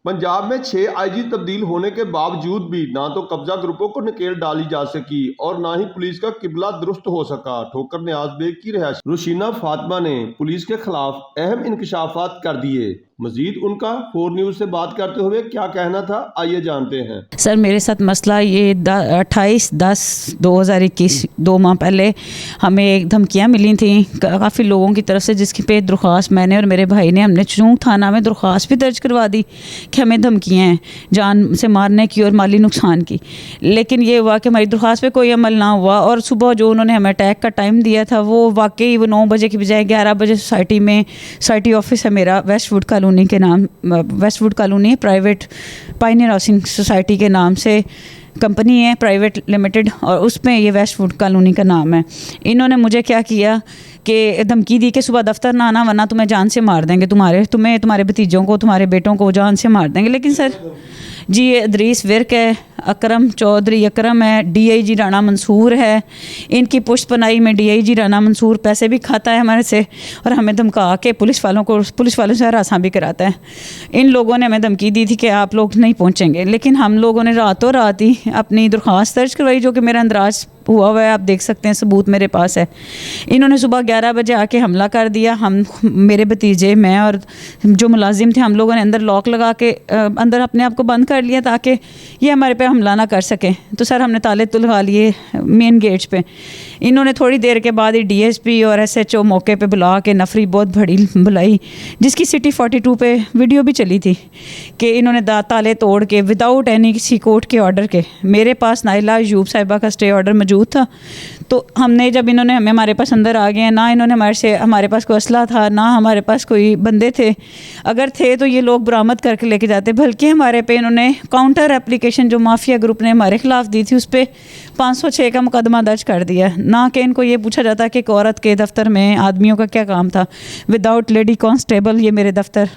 पंजाब में 6 आईजी तब्दील होने के बावजूद भी ना तो कब्जा ग्रुपों को नकेल डाली जा सकी और ना ही पुलिस का किबला दुरुस्त हो सका। ठोकर न्याज बेग की रिहायश रुशीना फातिमा ने पुलिस के खिलाफ अहम इंकशाफात कर दिए। मजीद उनका 4 न्यूज से बात करते हुए क्या कहना था, आइए जानते हैं। सर, मेरे साथ मसला ये 28/10/2021 2 माह पहले हमें एक धमकियाँ मिली थी काफ़ी लोगों की तरफ से, जिसकी पे दरख्वास्त मैंने और मेरे भाई ने हमने चूंक थाना में दरख्वास्त भी दर्ज करवा दी कि हमें धमकियाँ हैं जान से मारने की और माली नुकसान की। लेकिन ये हुआ कि हमारी दरख्वास्त पे कोई अमल ना हुआ और सुबह जो उन्होंने हमें अटैक का टाइम दिया था वो वाकई वो 9 बजे की बजाय 11 बजे सोसाइटी ऑफिस है मेरा वेस्टवुड कॉलोनी के नाम, वेस्टवुड कॉलोनी है, प्राइवेट पायनियर हाउसिंग सोसाइटी के नाम से कंपनी है प्राइवेट लिमिटेड, और उसमें ये वेस्टवुड कॉलोनी का नाम है। इन्होंने मुझे क्या किया कि धमकी दी कि सुबह दफ्तर ना आना वरना तुम्हें जान से मार देंगे, तुम्हारे भतीजों को, तुम्हारे बेटों को जान से मार देंगे। लेकिन सर जी, ये अदरीस विर्क है, अकरम चौधरी अकरम है, डीआईजी राणा मंसूर है, इनकी पुष्ट पनाही में डीआईजी राणा मंसूर पैसे भी खाता है हमारे से और हमें धमका के पुलिस वालों से हरासा भी कराता है। इन लोगों ने हमें धमकी दी थी कि आप लोग नहीं पहुंचेंगे, लेकिन हम लोगों ने रातों रात ही अपनी दरख्वास्त दर्ज करवाई, जो कि मेरा अंदराज हुआ हुआ है, आप देख सकते हैं, सबूत मेरे पास है। इन्होंने सुबह 11 बजे आके हमला कर दिया। हम, मेरे भतीजे, मैं और जो मुलाजिम थे, हम लोगों ने अंदर लॉक लगा के अंदर अपने आप को बंद कर लिया ताकि ये हमारे पे हमला ना कर सकें। तो सर हमने ताले तो लगा लिए मेन गेट्स पे। इन्होंने थोड़ी देर के बाद ही डीएसपी और एसएचओ मौके पे बुला के नफरी बहुत बड़ी बुलाई, जिसकी सिटी 42 पे वीडियो भी चली थी कि इन्होंने ताले तोड़ के विदाउट एनी किसी कोर्ट के ऑर्डर के, मेरे पास नाइला अयूब साहिबा का स्टे ऑर्डर मौजूद था, तो हमने जब इन्होंने हमारे पास अंदर आ गए, ना इन्होंने हमारे पास कोई असला था, ना हमारे पास कोई बंदे थे, अगर थे तो ये लोग बरामद करके लेके जाते, बल्कि हमारे पे इन्होंने काउंटर एप्लीकेशन जो माफिया ग्रुप ने हमारे खिलाफ दी थी उस पर 506 का मुकदमा दर्ज कर दिया। ना कि इनको ये पूछा जाता कि एक औरत के दफ्तर में आदमियों का क्या काम था। विदाउट लेडी कांस्टेबल ये मेरे दफ्तर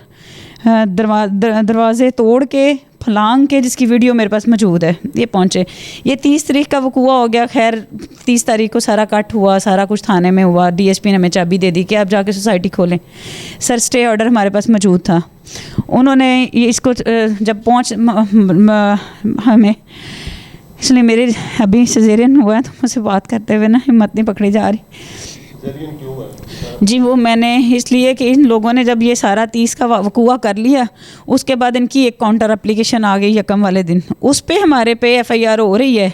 दरवाजे तोड़ के फलांग के, जिसकी वीडियो मेरे पास मौजूद है, ये पहुँचे। ये 30 तारीख का वकूआ हो गया। खैर 30 तारीख को सारा कट हुआ, सारा कुछ थाने में हुआ। डीएसपी ने हमें चाबी दे दी कि आप जाके सोसाइटी खोलें। सर स्टे ऑर्डर हमारे पास मौजूद था। उन्होंने ये इसको जब हमें, इसलिए मेरे अभी सिजेरियन हुआ है तो मुझसे बात करते हुए ना हिम्मत नहीं पकड़ी जा रही। जी, वो मैंने इसलिए कि इन लोगों ने जब ये सारा 30 का वकूआ कर लिया, उसके बाद इनकी एक काउंटर एप्लीकेशन आ गई यकम वाले दिन, उस पे हमारे पे एफआईआर हो रही है।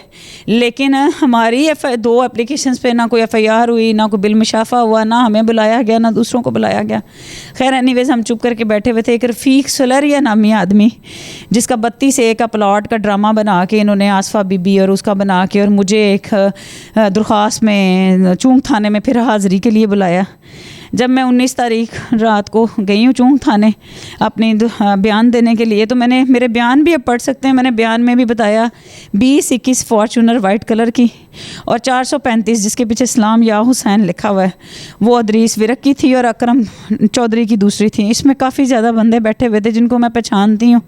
लेकिन हमारी 2 एप्लीकेशंस पे ना कोई एफआईआर हुई, ना कोई बिल मुशाफा हुआ, ना हमें बुलाया गया, ना दूसरों को बुलाया गया। खैर एनीवेज हम चुप करके बैठे हुए थे। एक रफ़ीक सुलरिया नामी आदमी, जिसका 32A का प्लॉट का ड्रामा बना के इन्होंने आसफा बीबी और उसका बना के और मुझे एक दरख्वास्त में चूंक थाने में फिर हाज़िरी के लिए बुलाया। जब मैं 19 तारीख रात को गई हूँ चूंक थाने अपनी बयान देने के लिए, तो मैंने, मेरे बयान भी आप पढ़ सकते हैं, मैंने बयान में भी बताया 2021 फॉर्चूनर वाइट कलर की और 435 जिसके पीछे इस्लाम या हुसैन लिखा हुआ है, वो अदरीस विरक की थी और अकरम चौधरी की दूसरी थी। इसमें काफ़ी ज़्यादा बंदे बैठे हुए थे जिनको मैं पहचानती हूँ।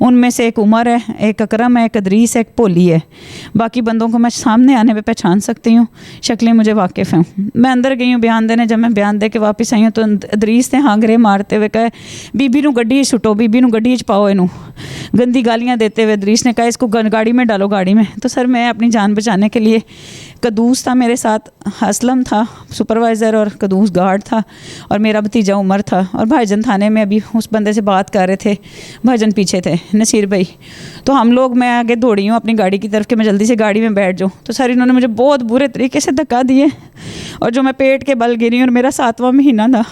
उनमें से एक उमर है, एक अकरम है, एक अदरीस है, एक पोली है। बाकी बंदों को मैं सामने आने पर पहचान सकती हूँ, शक्लें मुझे वाकिफ़ हैं। मैं अंदर गई हूँ बयान देने। जब मैं बयान दे के वापस आई हूँ तो अदरीस ने हांगरे मारते हुए कहा, बीबी नू गड्डी सुटो, बीबी नू गड्डी पाओ, इनू गंदी गालियाँ देते हुए अदरीस ने कहा इसको गाड़ी में डालो, गाड़ी में। तो सर मैं अपनी जान बचाने के लिए, कदूस था मेरे साथ, असलम था सुपरवाइज़र और कदूस गार्ड था और मेरा भतीजा उमर था, और भाईजन थाने में अभी उस बंदे से बात कर रहे थे, भाईजन पीछे थे, नसीर भाई। तो हम लोग, मैं आगे दौड़ी हूँ अपनी गाड़ी की तरफ कि मैं जल्दी से गाड़ी में बैठ जाऊँ। तो सर इन्होंने मुझे बहुत बुरे तरीके से धक्का दिए और जो मैं पेट के बल गिरी, और मेरा 7वां महीना था,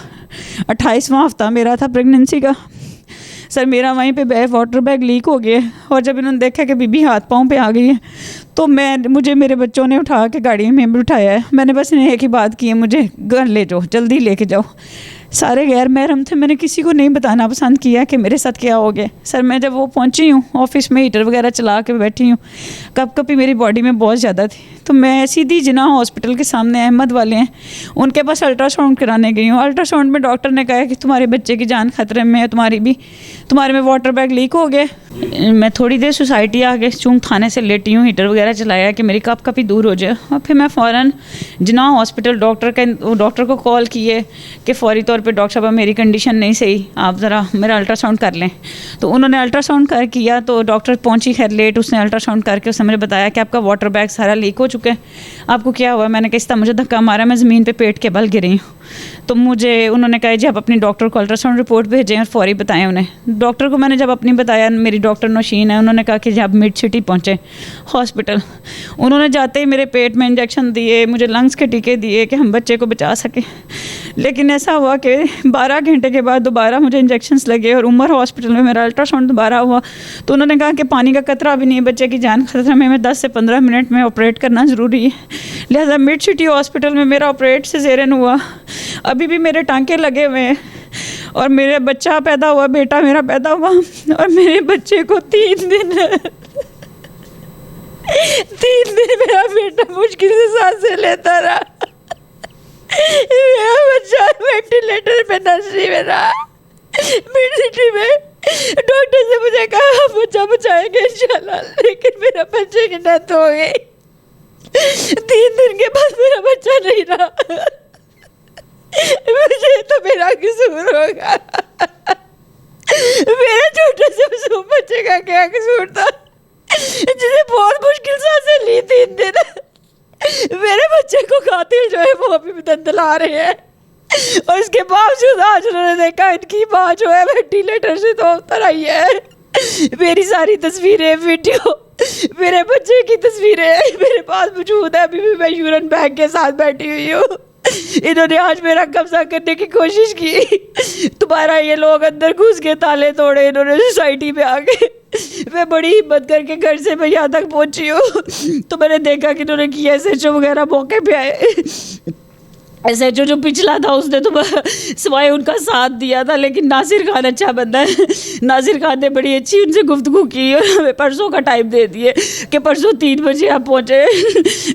28वां हफ्ता मेरा था प्रेगनेंसी का। सर मेरा वहीं पे वाटर बैग लीक हो गया और जब इन्होंने देखा कि बीबी हाथ पाँव पे आ गई है तो मुझे मेरे बच्चों ने उठा के गाड़ी में बिठाया है। मैंने बस इन्हें एक ही बात की है, मुझे घर ले जाओ, जल्दी लेके जाओ। सारे गैर महरम थे, मैंने किसी को नहीं बताना पसंद किया कि मेरे साथ क्या हो गया। सर मैं जब वो पहुंची हूँ ऑफिस में, हीटर वगैरह चला के बैठी हूँ, कपकपी मेरी बॉडी में बहुत ज़्यादा थी, तो मैं सीधी जिन्ना हॉस्पिटल के सामने अहमद वाले हैं उनके पास अल्ट्रासाउंड कराने गई हूँ। अल्ट्रासाउंड में डॉक्टर ने कहा कि तुम्हारे बच्चे की जान खतरे में है, तुम्हारे में वाटर बैग लीक हो गया। मैं थोड़ी देर सोसाइटी आके चूंक थाने से लेटी हूँ, हीटर वगैरह चलाया कि मेरी कपकपी दूर हो जाए, और फिर मैं फ़ौरन जिन्ना हॉस्पिटल डॉक्टर को कॉल किए कि फौरी तौर तौर पे डॉक्टर साहब मेरी कंडीशन नहीं सही, आप ज़रा मेरा अल्ट्रासाउंड कर लें। तो उन्होंने अल्ट्रासाउंड कर किया, तो डॉक्टर पहुंची खैर लेट, उसने अल्ट्रासाउंड करके उसने मुझे बताया कि आपका वाटर बैग सारा लीक हो चुका है, आपको क्या हुआ। मैंने कहा इस तरह मुझे धक्का मारा, मैं ज़मीन पे पेट के बल गिरी हूँ। तो मुझे उन्होंने कहा जी आप अपनी डॉक्टर को अल्ट्रासाउंड रिपोर्ट भेजें और फौरी बताएं उन्हें। डॉक्टर को मैंने जब अपनी बताया, मेरी डॉक्टर नौशीन है, उन्होंने कहा कि जी आप मिड सिटी पहुँचे हॉस्पिटल। उन्होंने जाते ही मेरे पेट में इंजेक्शन दिए, मुझे लंग्स के टीके दिए कि हम बच्चे को बचा सकें। लेकिन ऐसा हुआ कि 12 घंटे के बाद दोबारा मुझे इंजेक्शंस लगे और उमर हॉस्पिटल में मेरा अल्ट्रासाउंड दोबारा हुआ। तो उन्होंने कहा कि पानी का कतरा भी नहीं है, बच्चे की जान खतरा में, 10 से 15 मिनट में ऑपरेट करना ज़रूरी है। लिहाजा मिड सिटी हॉस्पिटल में मेरा ऑपरेट सिज़ेरियन हुआ। अभी भी मेरे टांके लगे हुए हैं और मेरा बच्चा पैदा हुआ, बेटा मेरा पैदा हुआ, और मेरे बच्चे को 3 दिन मेरा बेटा मुश्किल से सांसें लेता रहा। मेरा बच्चा वेंटिलेटर पे नर्सरी में रहा मिड सिटी में। डॉक्टर से मुझे कहा बच्चा बचाएंगे इंशाल्लाह, लेकिन मेरा बच्चे की डेथ हो गई। 3 दिन के बाद मेरा बच्चा नहीं रहा। मुझे तो मेरा कसूर होगा। मेरे छोटे से मासूम बच्चे का क्या कसूर था जिसे बहुत मुश्किल सांसें ली 3 दिन। मेरे बच्चे को कातिल जो है वो अभी भी दंदला रहे हैं, और इसके बावजूद आज उन्होंने देखा इनकी माँ जो है वेंटिलेटर से तो उतर आई है। मेरी सारी तस्वीरें, वीडियो, मेरे बच्चे की तस्वीरें मेरे पास मौजूद है। अभी भी मैं यूरिन बैग के साथ बैठी हुई हूँ। इन्होंने आज मेरा कब्जा करने की कोशिश की। दोबारा ये लोग अंदर घुस के ताले तोड़े इन्होंने सोसाइटी में आके। मैं बड़ी हिम्मत करके घर से मैं यहाँ तक पहुँची हूँ, तो मैंने देखा कि इन्होंने किया SHO वगैरह मौके पे आए। SHO जो पिछला था उसने तो सिवाय उनका साथ दिया था, लेकिन नासिर खान अच्छा बंदा है। नासिर खान ने बड़ी अच्छी उनसे गुफ्तगू की और हमें परसों का टाइम दे दिए कि परसों 3 बजे आप पहुँचे।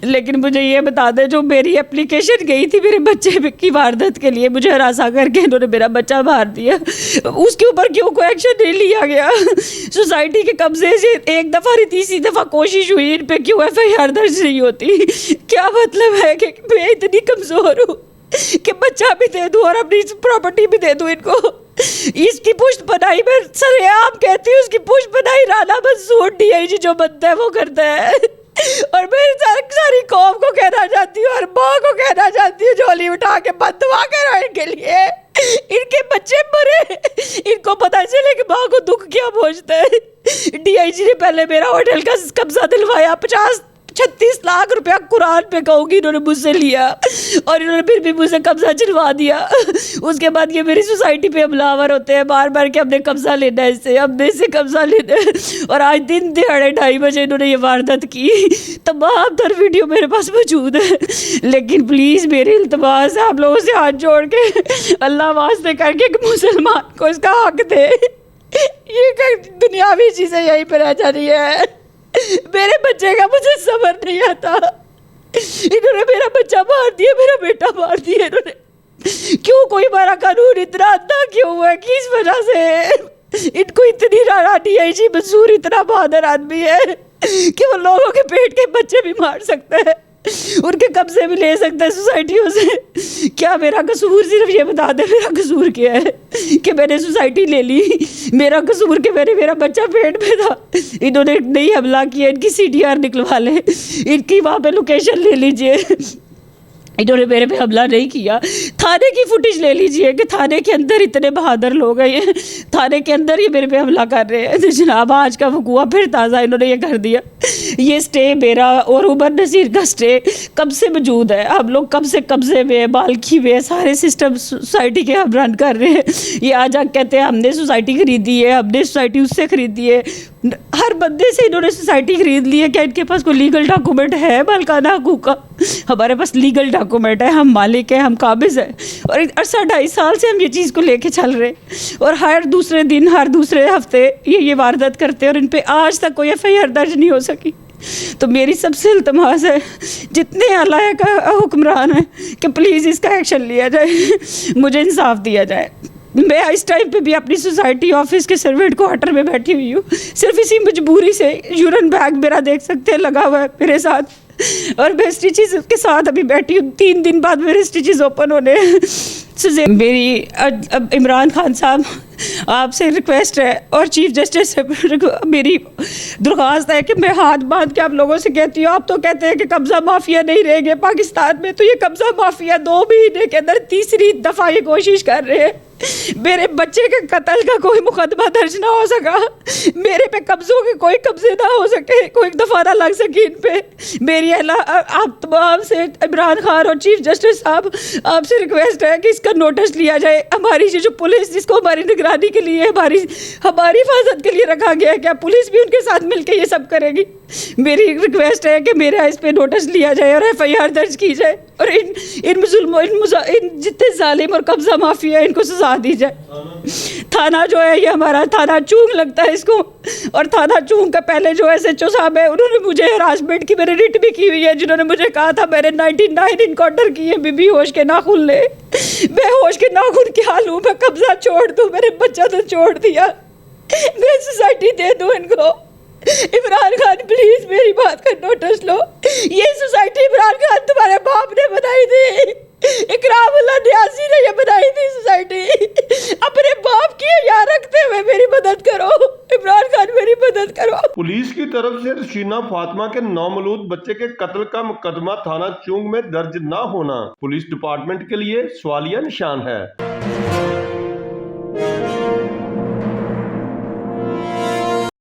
लेकिन मुझे ये बता दें, जो मेरी एप्लीकेशन गई थी मेरे बच्चे की वारदात के लिए, मुझे हरासा करके इन्होंने मेरा बच्चा मार दिया। उसके ऊपर क्यों कोई एक्शन नहीं लिया गया? सोसाइटी के कब्जे से 1 दफ़ा नहीं 3री दफ़ा कोशिश हुई, इन पर क्यों FIR दर्ज नहीं होती? क्या मतलब है कि मैं इतनी कमज़ोर हूँ कि बच्चा भी दे दूँ और अपनी प्रॉपर्टी भी दे दूँ इनको? इसकी पुष्ट बनाई मैं सरेआम कहती हूँ, उसकी पुष्ट बनाई राना मंसूर DIG जो बनता है वो करता है। और मैं सारी कौम को कहना चाहती हूँ और माँ को कहना चाहती हूँ, झोली उठा के बददुआ करो इनके लिए। इनके बच्चे मरे, इनको पता चले कि माँ को दुख क्या पहुँचता है। DIG ने पहले मेरा होटल का कब्जा दिलवाया, 36 लाख रुपया कुरान पे कहूँगी इन्होंने मुझसे लिया, और इन्होंने फिर भी मुझसे कब्जा चिलवा दिया। उसके बाद ये मेरी सोसाइटी पे हमलावर होते हैं बार बार कि हमने कब्जा लेना है इससे, हमने इससे कब्जा लेना है। और आज दिन दिहाड़े 2:30 बजे इन्होंने ये वारदात की। तमाम तर वीडियो मेरे पास मौजूद है। लेकिन प्लीज़ मेरी इल्तमास है आप लोगों से हाथ जोड़ के, अल्लाह वास्ते करके कि मुसलमान को इसका हक दे। ये दुनियावी चीज़ें यहीं पर रह जा रही है। मेरे बच्चे का मुझे सब्र नहीं आता। इन्होंने मेरा बच्चा मार दिया, मेरा बेटा मार दिया इन्होंने। क्यों कोई हमारा कानून इतना अंधा क्यों हुआ? किस वजह से इनको इतनी राणा DIG मंसूर इतना बहादुर आदमी है कि वो लोगों के पेट के बच्चे भी मार सकते हैं, उनके कब्जे भी ले सकते हैं सोसाइटियों से। क्या मेरा कसूर? सिर्फ ये बता दे मेरा कसूर क्या है कि मैंने सोसाइटी ले ली? मेरा कसूर कि मेरा बच्चा पेट में था। इन्होंने नहीं हमला किया, इनकी CTR निकलवा ले, इनकी वहाँ पे लोकेशन ले लीजिए। इन्होंने मेरे पे हमला नहीं किया। थाने की फुटेज ले लीजिए कि थाने के अंदर इतने बहादुर लोग हैं, ये थाने के अंदर ये मेरे पे हमला कर रहे हैं। तो जनाब आज का वकूआ फिर ताज़ा इन्होंने ये कर दिया। ये स्टे मेरा और उमर नसीर का स्टे कब से मौजूद है, हम लोग कब से कब्जे में, बालकी में, सारे सिस्टम सोसाइटी के हम रन कर रहे हैं। ये आज कहते हैं हमने सोसाइटी खरीदी है, हमने सोसाइटी उससे खरीदी है। हर बंदे से इन्होंने सोसाइटी खरीद ली है। क्या इनके पास कोई लीगल डॉक्यूमेंट है मालिकाना हकूक़ का? हमारे पास लीगल डॉक्यूमेंट है, हम मालिक हैं, हम काबिज़ हैं। और 2.5 साल से हम ये चीज़ को लेके चल रहे हैं, और हर दूसरे दिन, हर दूसरे हफ्ते ये वारदात करते हैं, और इन पे आज तक कोई FIR दर्ज नहीं हो सकी। तो मेरी सबसे इल्तमास है जितने अलाया का हुक्मरान है कि प्लीज़ इसका एक्शन लिया जाए, मुझे इंसाफ दिया जाए। मैं इस टाइम पे भी अपनी सोसाइटी ऑफिस के सर्वेंट क्वार्टर में बैठी हुई हूँ, सिर्फ इसी मजबूरी से। यूरिन बैग मेरा देख सकते हैं लगा हुआ है मेरे साथ, और मैं स्टिचेस के साथ अभी बैठी हूँ। 3 दिन बाद मेरे स्टिचेस ओपन होने हैं। मेरी अब इमरान खान साहब आपसे रिक्वेस्ट है और चीफ जस्टिस से मेरी दरख्वास्त है कि मैं हाथ बांध के आप लोगों से कहती हूँ, आप तो कहते हैं कि कब्ज़ा माफिया नहीं रहेंगे पाकिस्तान में, तो ये कब्ज़ा माफिया 2 महीने के अंदर तीसरी दफ़ा ये कोशिश कर रहे हैं। मेरे बच्चे के कत्ल का कोई मुकदमा दर्ज ना हो सका, मेरे पे कब्जों के कोई कब्जे ना हो सके, कोई दफा ना लग सके इन पे। मेरी आप तमाम से इमरान खान और चीफ जस्टिस साहब आपसे रिक्वेस्ट है कि इसका नोटिस लिया जाए। हमारी जो पुलिस जिसको हमारी निगरानी के लिए हमारी हिफाजत के लिए रखा गया है, क्या पुलिस भी उनके साथ मिलकर ये सब करेगी? मेरी रिक्वेस्ट है कि मेरा इस पे नोटिस लिया जाए और FIR दर्ज की जाए और इन जितने जालिम और कब्जा माफिया है इनको सजा दी जाए। थाना जो है ये हमारा थाना चूंग लगता है इसको, और थाना चूंग का पहले जो SHO साहब है उन्होंने मुझे हरासमेंट की मैंने रिट भी की हुई है, जिन्होंने मुझे कहा था मैंने 99 इनकाउंटर किए, बीबी होश के नाखून ले। मैं होश के नाखून क्या लूँ, मैं कब्जा छोड़ दूँ? मैंने बच्चा तो छोड़ दिया, मैं सोसाइटी दे दूँ इनको? इमरान खान प्लीज मेरी बात का नोटिस लो। ये सोसाइटी इमरान खान तुम्हारे बाप ने बनाई थी, इकरामुल्लाह न्यासी ने ये बनाई थी सोसाइटी। अपने बाप की याद रखते हुए मेरी मदद करो, इमरान खान मेरी मदद करो। पुलिस की तरफ से रशीना फातिमा के नौमौलूद बच्चे के कत्ल का मुकदमा थाना चूंग में दर्ज न होना पुलिस डिपार्टमेंट के लिए सवालिया निशान है।